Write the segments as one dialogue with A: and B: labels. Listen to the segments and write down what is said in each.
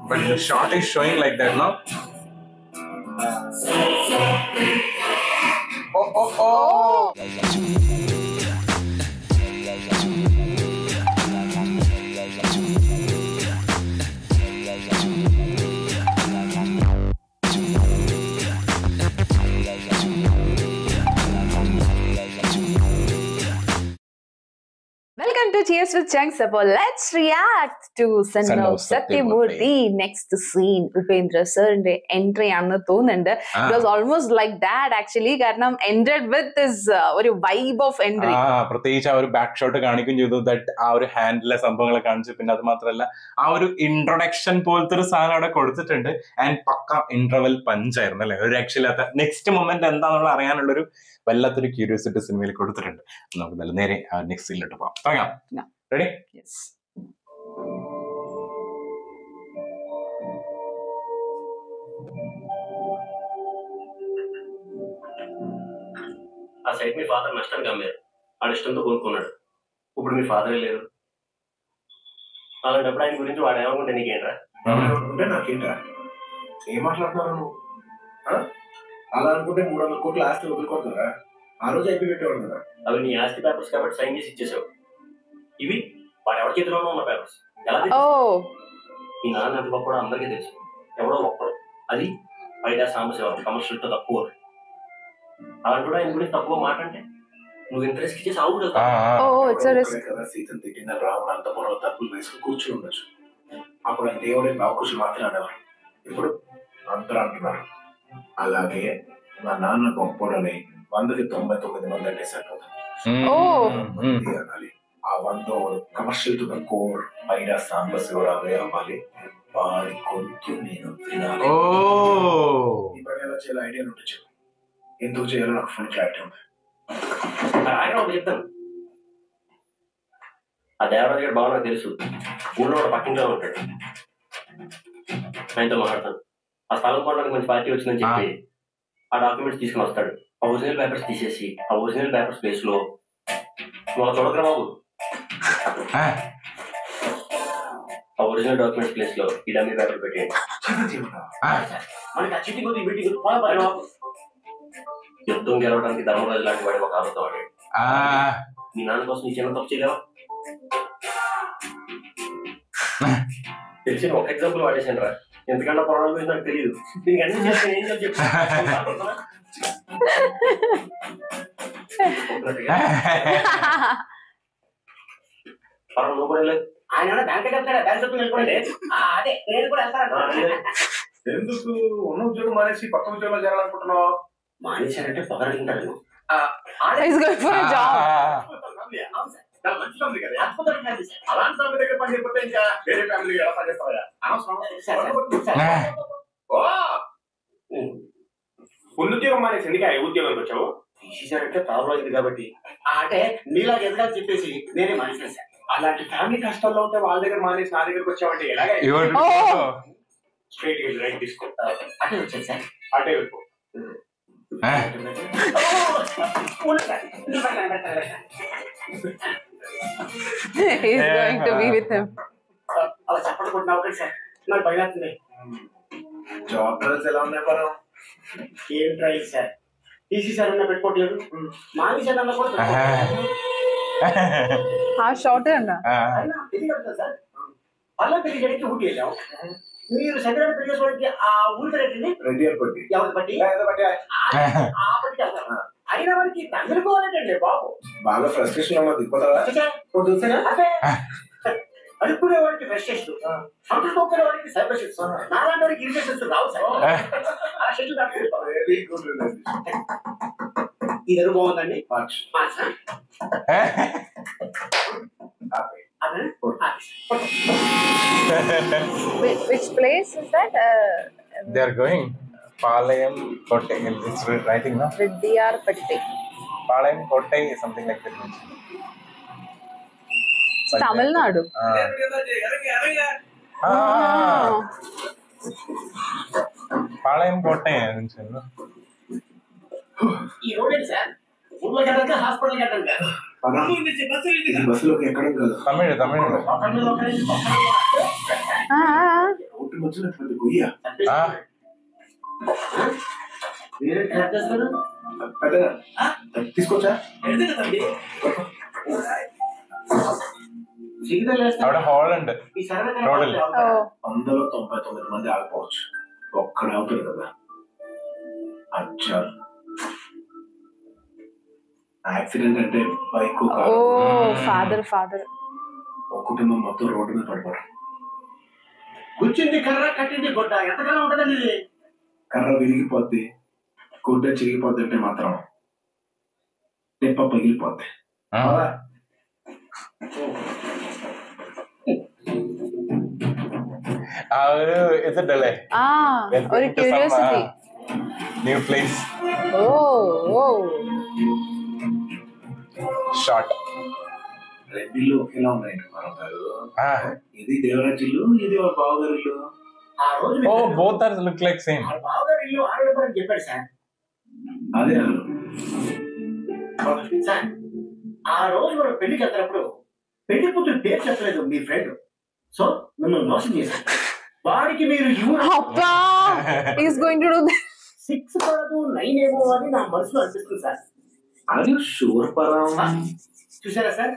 A: but the shot is showing like that, no? Oh.
B: Welcome to Cheers with Chunks. So let's react to Son of Satyamurthy. Next scene, Upendra sir entry annu thonundu. It was almost like that actually. Karanam ended with this vibe of entry.
A: പ്രത്യേകിച്ച് ആ ഒരു back shot കാണിക്കുകയും ചെയ്തു. That ആ ഒരു ഹാൻഡിലെ സംഭവങ്ങളെ കാണിച്ചു. പിന്നെ അത് മാത്രമല്ല ആ ഒരു ഇൻട്രൊഡക്ഷൻ പോലത്തെ ഒരു സാധനം അവിടെ കൊടുത്തിട്ടുണ്ട്. ആൻഡ് പക്ക ഇന്റർവെൽ പഞ്ചായിരുന്നു അല്ലെ, ഒരു രക്ഷയില്ലാത്ത. നെക്സ്റ്റ് മൊമെന്റ് എന്താണെന്നുള്ള അറിയാനുള്ളൊരു വല്ലാത്തൊരു ക്യൂരിയോസിറ്റി സിനിമയിൽ കൊടുത്തിട്ടുണ്ട്. നമുക്ക് നല്ല നേരെ നെക്സ്റ്റ് സീനിലോട്ട് പോകാം. തുടങ്ങാം. റെഡി?
B: യെസ്.
C: ఆ సైట్ మీ ఫాదర్ నష్టంగా అమ్మారు. ఆడ ఇష్టంతో కొనుక్కున్నాడు. ఇప్పుడు మీ ఫాదరే లేరు. అలాంటప్పుడు ఆయన గురించి వాడు ఏమనుకుంటే నీకేంట్రా?
D: ఏమనుకుంటే నాకేంట్రా? ఏం మాట్లాడుతున్నారు నువ్వు? అలా అనుకుంటే 300 కోట్ల ఆస్తి వదులుకోతారా? ఆ రోజు అయిపోయి పెట్టేవాడు కదా.
C: అవి నీ ఆస్తి పేపర్స్ కాబట్టి సైన్ చేసి ఇచ్చేసావు. ఇవి వాడు ఎవరి చేతిలోనూ ఉన్న పేపర్స్. ఎలా మీ నాన్న ఎంత గొప్పడో అందరికీ తెలుసు. ఎవడో గొప్పడు. అది బయట సాంబశివరావు కమర్షియల్ తో తక్కువ. అలాంటి ఆయన గురించి తక్కువ మాట అంటే నువ్వు ఇంట్రెస్ట్ ఇచ్చేసి ఆవు
D: కదా. సీతను తిట్టిన రావడం అంత పొరవ తప్పులు వేసుకుని కూర్చుని ఉండొచ్చు. అప్పుడు ఆయన దేవుడే నవకుశ మాట్లాడేవారు. ఇప్పుడు అందరూ అంటున్నారు. అలాగే మా నాన్న గొప్పడని 100కి 99 మంది అంటే సరిపోతుంది అనాలి. ఆ 100 కమర్షియల్ టు ద కోర్ బయట సాంబశివరావే అవ్వాలి. వాడి కొడుకు నేను వినాలి. ఈ పని ఎలా చేయాలి ఐడియా ఉండొచ్చు. ఎందుకు చేయాలో నాకు ఫుల్ క్లారిటీ ఉంది.
C: ఆయన ఒక చెప్తాను. ఆ దేవరాజు గారు బాగా నాకు తెలుసు. ఊళ్ళో ఒక పక్కింట్లో ఉంటాడు. ఆయనతో మాట్లాడతాను. ఆ స్థలం కొనడానికి మంచి పార్టీ వచ్చిందని చెప్పి ఆ డాక్యుమెంట్స్ తీసుకుని వస్తాడు. ఆ ఒరిజినల్ పేపర్స్ తీసేసి ఆ ఒరిజినల్ పేపర్స్ ప్లేస్ లో నువ్వు చూడకరా బాబు, ఆ ఒరిజినల్ డాక్యుమెంట్స్ ప్లేస్ లో ఈ డమ్మీ పేపర్ పెట్టేయండి. మనకి ఆ చిట్టి కొద్ది వీటి బాబు యుద్ధం గెలవడానికి ధర్మరాజు లాంటి వాడి ఒక అబద్ధం ఆడాడు. మీ నాన్న కోసం నీ చిన్న తప్పు చేయలేవా? తెలిసిన ఒక ఎగ్జాంపుల్ వాడేసాను రా. ఎందుకంటే పొరపాటు గురించి నాకు తెలియదు. దీనికి అన్ని చేస్తే ఏం చెప్పి ఆయన బ్యాంక్ చెప్తాడా? బ్యాంక్ అదే నేను కూడా వెళ్తాను.
D: ఎందుకు ఉన్న ఉద్యోగం మానేసి కొత్త ఉద్యోగంలో చేరాలనుకుంటున్నావు?
C: మానేశారంటే పొగడుతుంటారు.
D: మంచి ఫ్యామిలీ కదా. అలాంటి ఫ్యామిలీ దగ్గర పని చేయకపోతే ఇంకా వేరే ఫ్యామిలీ ఎలా పని చేస్తావా? ఉద్యోగం మానేసి ఎందుకు ఆ ఉద్యోగానికి వచ్చావు?
C: తీసేశారంటే తాగురాజుది కాబట్టి అంటే మీలాగా ఎదగాలని చెప్పేసి నేనే మానేసేసాను.
D: అలాంటి ఫ్యామిలీ కష్టాల్లో ఉంటే వాళ్ళ దగ్గర మానేసి నా దగ్గరకు వచ్చావంటే ఎలాగ? స్ట్రైట్ గా రైట్ తీసుకో.
C: అటే వచ్చాను సార్.
D: అటే వెళ్ళిపో.
B: He's going to be with him.
C: అలా చెప్పడుకుంటున్నావు కదా సార్, నాకు భయం అవుతుంది.
D: జాబ్ ట్రయల్స్ ఎలా ఉన్నాయి పరం?
C: ఏం ట్రయల్ సార్? తీసేసారు అన్న పెట్టుకోవట్లేదు, మానేసారు అన్న కూడా
B: షార్ట్ అన్న
C: సార్. అలా పెళ్లి జరిగి ఊటి వెళ్ళాం. మీరు సెకండ్ పెళ్లి చేసుకోవడానికి ఆ ఊరి పెట్టింది
D: రెడ్డి
C: ఎవరి బట్టి ఆ బట్టి వెళ్తారు. అయిన వారికి తగులుకోవాలంటే బాబు
D: బాగా ఫ్రస్ట్రేషన్ అమ్మా దిగిపోతావా?
C: అడుక్కునే వాడికి ఫ్రస్ట్రేషన్, సంతృప్తి తొక్కునే వాడికి సైబ్రేషన్స్, నాలాంటి వాడికి ఇరిటేషన్స్ రావు సార్. ఆ షెడ్యూల్ ఇది ఎదురు బాగుందండి.
B: Which place is that?
A: They are going Palayam Kotte. It's writing now.
B: Reddiyarpatti.
A: Palayam Kotte is something like that.
B: Tamil Nadu.
A: Palayam Kotte.
C: ఈ రోడ్ ఏంటి సార్? ఊర్లో కట్టండి, హాస్పిటల్ కట్టండి.
D: బస్సులోకి ఎక్కడం కాదు.
A: తమిళ
D: రోడ్డు మీద వచ్చిన పెద్ద గొయ్య. పెద్దగా తీసుకొచ్చా
A: హాలండ్
D: 199 మంది ఆగిపోవచ్చు, ఒక్కడే అవుతాడు కదా. అచ్చా యాక్సిడెంట్ అంటే బైక్
B: ఫాదర్
D: ఒక కుటుంబం మొత్తం రోడ్డు మీద పడిపోవడం.
C: కూర్చుంది కర్ర, కట్టింది గొడ్డ, ఎంతకాలం ఉంటుందండి ఇది?
D: కర్ర విరిగిపోద్ది, గుడ్డ చిరిగిపోద్ది అంటే మాత్రం టెప్ప పగిలిపోద్ది.
A: ഇതല്ലേ
B: ഒരു ക്യൂരിയോസിറ്റി.
A: New place. షార్ట్
D: రెండిల్లు ఒకేలా ఉన్నాయండి మనం గారు. ఇది దేవరాజ్ ఇల్లు, ఇది వాళ్ళ బావగారి ఇల్లు.
C: ఆ రోజు
A: both are look like same.
C: బావగారి ఇల్లు ఆడపడని చెప్పాడు సార్.
D: అదే
C: సార్, ఆ రోజు మనం పెళ్లికి వెళ్తున్నప్పుడు పెళ్లి కూతురు పేరు చెప్పలేదు మీ ఫ్రెండ్, సో మిమ్మల్ని మోసం చేశారు. వాడికి మీరు 6 కాదు 9 ఏమో అని నా మనసులో అనిపిస్తుంది సార్.
D: అది షూర్ పరం.
C: చూసారా సార్,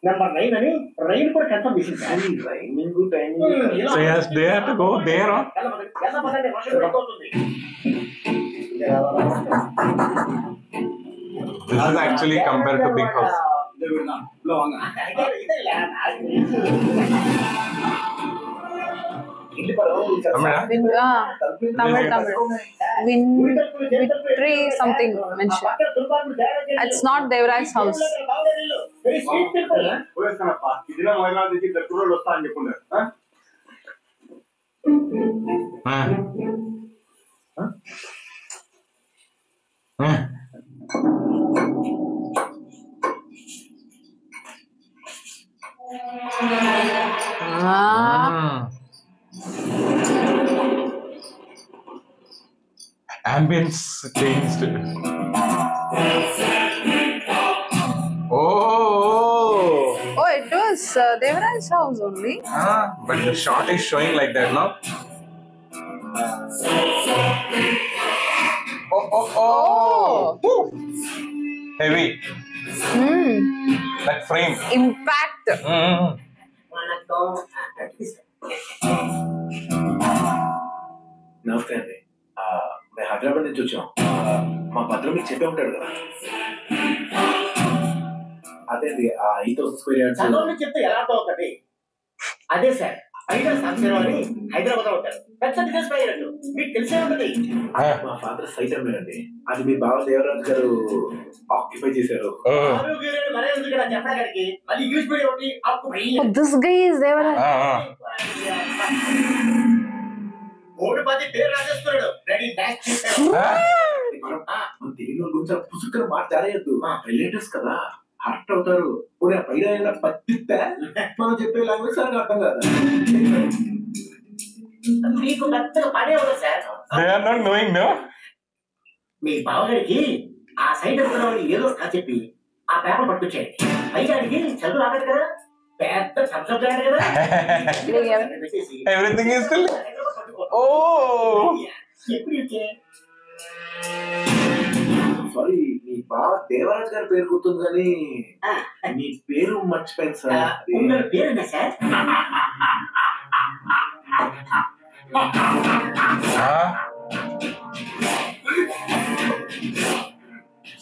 C: నెంబర్ 9 అని రైలు కూడా కన్ఫర్మ్ చేసింది sir. Rhyming timing
A: so yes they have to go there.
C: ఎలా పదండి వర్షం పడుతుంది.
A: This is actually compared to big house.
B: something mentioned. It's not Devaraj's house.
A: Ambience changed. Oh,
B: it was Devaraj's house only.
A: But the shot is showing like that, no? Oh. Heavy. Like frame.
B: Impact.
D: నమస్తే అండి, మేము హైదరాబాద్ నుంచి వచ్చాం. మా భద్రం మీకు చెప్పే ఉంటాడు కదా. అదే అండి, ఆ 8,000 స్క్వేర్ యార్డ్స్
C: చెప్తే ఎలా అవుతుంది. అదే సార్, అని హైదరాబాద్ ఉంటారు. మీకు తెలిసే ఉంటుంది.
D: మా ఫాదర్ సైట్ అమ్మారండి, అది మీ బావ దేవరాజు గారు ఆక్యుపై చేశారు.
B: This guy is Devaraj.
D: Telugu గురించి పుసుక్కన మాట్లాడేయద్దు, రిలేటివ్స్ కదా, హర్ట్ అవుతారు. పైన పత్తిస్తే మనం చెప్పే లాంగ్వేజ్ సరిగ్గా అర్థం కాదు.
C: మీకు మెత్తగా పడే ఉండదు సార్. మీ బావగారికి ఆ సైడ్ ఏదో చెప్పి ఆ పేపర్ పట్టుకొచ్చేయండి. పైగాడికి చదువు రాలేదు కదా, పెద్ద సబ్జెక్ట్ కదా.
A: Everything is still.
D: సారీ, మీ బావ దేవరాజ్ గారి పేరు గుర్తుంది కానీ మీ పేరు మర్చిపోయింది సార్.
C: పేరుందా సార్?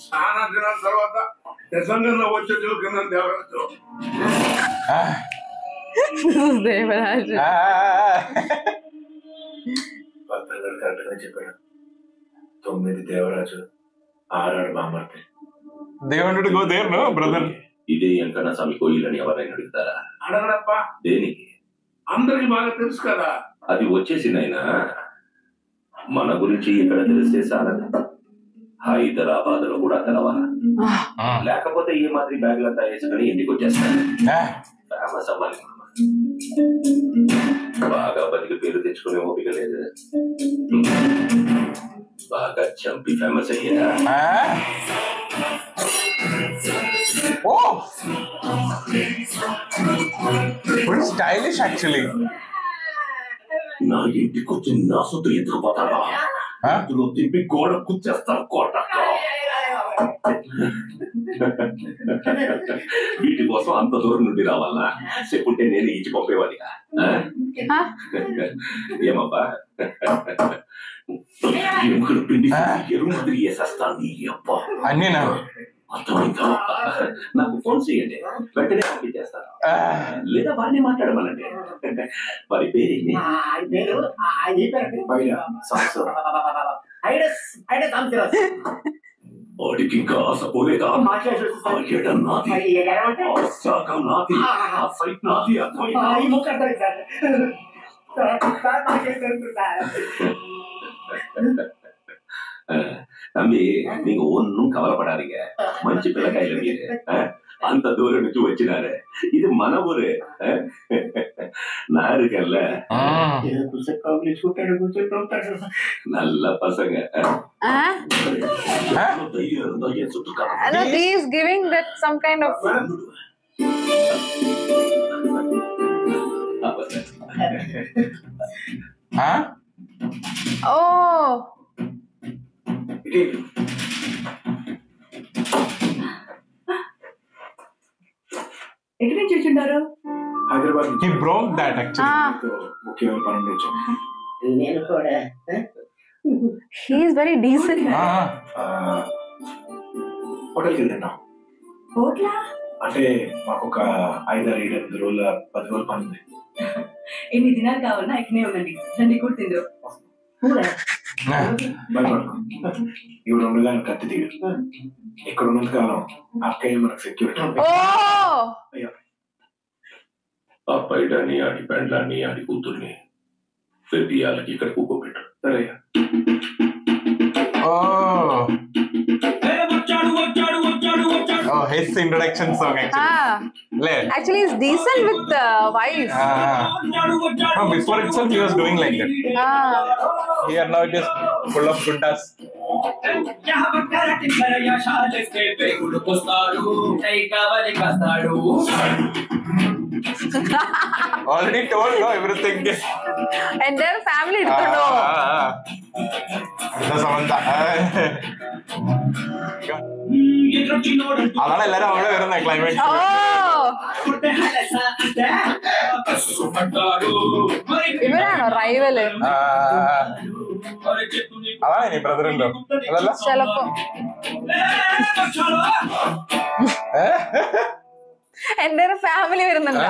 E: చాలా దినాల తర్వాత నిజంగా వచ్చే చూస్తున్నాను దేవరాజు.
B: Devaraj.
D: కరెక్ట్ గా చెప్పాడు. 9 Devaraju, 6 Bamarthi.
A: They wanted to go there, no, brother?
C: ఇదే ఎంకన్నా స్వామి కోయిలని ఎవరైనా అడుగుతారా?
E: అడగడప్ప.
C: దేనికి?
E: అందరికి బాగా తెలుసు కదా.
C: అది వచ్చేసింది అయినా మన గురించి ఇక్కడ తెలిస్తే చాలదు, హైదరాబాద్ లో కూడా తెలవాలా. లేకపోతే ఈ మాదిరి బ్యాగులంతా వేసుకుని ఇంటికి వచ్చేస్తాను. ఫేమస్ అవ్వాలి, బాగా బతికి పేరు తెచ్చుకునే ఓపిక లేదు. బాగా చంపి ఫేమస్ అయ్యేదా?
A: Pretty stylish actually.
E: నా ఇంటికి వచ్చి నా సొత్తు ఎత్తుకుపోతాడా అందులో తిప్పి గోడ కూర్చేస్తాను కోట వీటి కోసం అంత దూరం నుండి రావాలా చెప్పుంటే నేను ఇచ్చి పంపేవాడిగా ఏమబ్బా ఎముకలు పిండి ఎరువు మాదిరి వేసేస్తాను నీ అబ్బా
A: అన్నీనా
E: అర్థమైందా నాకు ఫోన్ చేయండి వెంటనే పంపించేస్తాను లేదా వారిని మాట్లాడమనండి వారి పేరేంటి వాడికి ఇంకా ఆశ పోలేదా నాది శాఖం నాది ఆ సైట్ నాది தம்பி நீங்க ஒன்னும் கவலைப்படாதீங்க மஞ்சு பிள்ளைக்காயில மீது அந்த தூரம் నుంచి వచ్చినాரு இது మన ఊரு நான் இருக்கேன்ல நல்ல பசங்க
B: he is giving that some kind of oh
F: ఎక్కడ చూచుంటారు
D: Hyderabad
A: he broke that actually
D: ముఖ్యమైన పని వచ్చాను
F: నేను కూడా
B: he is very decent
D: హోటల్కి వెళ్తున్నా
F: హోటలా
D: అంటే మాకు ఒక 5-7 రోజుల 10 రోజుల పని ఉంది
F: ఎన్ని దినాలు కావాలన్నా ఎక్కనే ఉండండి రండి కూడా తిందు
D: భయపడకు ఇవి 2 గాని కత్తి తీరు ఇక్కడ ఉన్నంత కాలం అక్కయ్య మనకు సెక్యూరిటీ
E: ఆ పైడాన్ని ఆడి పెండ్లాన్ని ఆడి కూతుర్ని పెద్దియాలకి ఇక్కడ కూకోబెట్టు సరే
A: his introduction song
B: actually is decent with the wife
A: no, before itself he was doing like that here now it is full of gundas already told no everything
B: entire family iduthundo
A: Samantha അതാണ് എല്ലാരും അവിടെ വരുന്ന climax
B: ഇവരാണോ റൈവല്
A: അതാണ് ഇനി brother-in-law അതല്ല
B: ചിലപ്പോ എന്റെ family വരുന്നുണ്ടോ